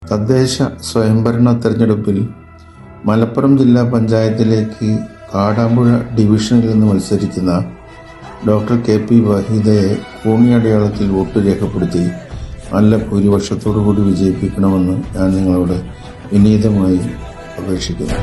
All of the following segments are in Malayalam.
തദ്ദേശ സ്വയംഭരണ തെരഞ്ഞെടുപ്പിൽ മലപ്പുറം ജില്ലാ പഞ്ചായത്തിലേക്ക് കാടാമ്പുഴ ഡിവിഷനിൽ നിന്ന് മത്സരിക്കുന്ന ഡോക്ടർ കെ.പി. വഹീദയെ കോണിയടയാളത്തിൽ വോട്ട് രേഖപ്പെടുത്തി നല്ല ഭൂരിപക്ഷത്തോടുകൂടി വിജയിപ്പിക്കണമെന്ന് ഞാൻ നിങ്ങളോട് വിനീതമായി അപേക്ഷിക്കുന്നു.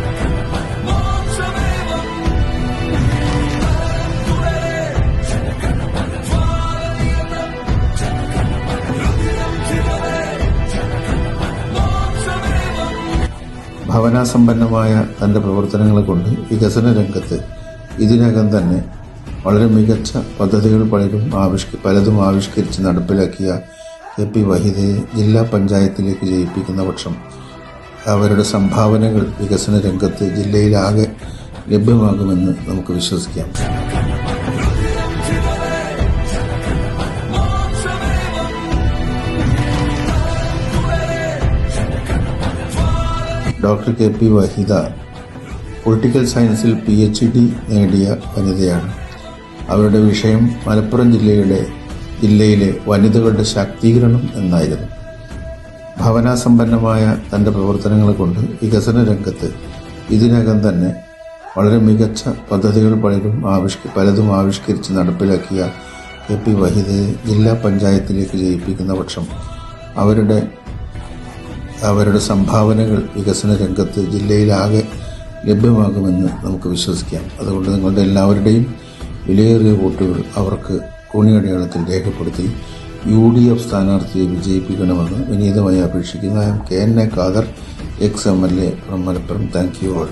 ഭവനാസമ്പന്നമായ തൻ്റെ പ്രവർത്തനങ്ങളെ കൊണ്ട് വികസന രംഗത്ത് ഇതിനകം തന്നെ വളരെ മികച്ച പദ്ധതികൾ പലതും ആവിഷ്കരിച്ച് നടപ്പിലാക്കിയ കെ.പി. വഹീദയെ ജില്ലാ പഞ്ചായത്തിലേക്ക് ജയിപ്പിക്കുന്ന പക്ഷം അവരുടെ സംഭാവനകൾ വികസന രംഗത്ത് ജില്ലയിലാകെ ലഭ്യമാകുമെന്ന് നമുക്ക് വിശ്വസിക്കാം. Doctor K P. വഹീദ പൊളിറ്റിക്കൽ സയൻസിൽ PhD നേടിയ വനിതയാണ്. അവരുടെ വിഷയം മലപ്പുറം ജില്ലയിലെ വനിതകളുടെ ശാക്തീകരണം എന്നായിരുന്നു. ഭവനാസമ്പന്നമായ തൻ്റെ പ്രവർത്തനങ്ങളെ കൊണ്ട് വികസന രംഗത്ത് ഇതിനകം തന്നെ വളരെ മികച്ച പദ്ധതികൾ പലതും ആവിഷ്കരിച്ച് നടപ്പിലാക്കിയ കെ.പി. വഹീദയെ ജില്ലാ പഞ്ചായത്തിലേക്ക് ജയിപ്പിക്കുന്ന പക്ഷം അവരുടെ സംഭാവനകൾ വികസന രംഗത്ത് ജില്ലയിലാകെ ലഭ്യമാകുമെന്ന് നമുക്ക് വിശ്വസിക്കാം. അതുകൊണ്ട് നിങ്ങളുടെ എല്ലാവരുടെയും വിലയേറിയ വോട്ടുകൾ അവർക്ക് കോണിയടയാളത്തിൽ രേഖപ്പെടുത്തി UDF സ്ഥാനാർത്ഥിയെ വിജയിപ്പിക്കണമെന്ന് വിനീതമായി അപേക്ഷിക്കുന്നു. I am K.N.A. Khadar, ex-MLA from Malappuram. Thank you all.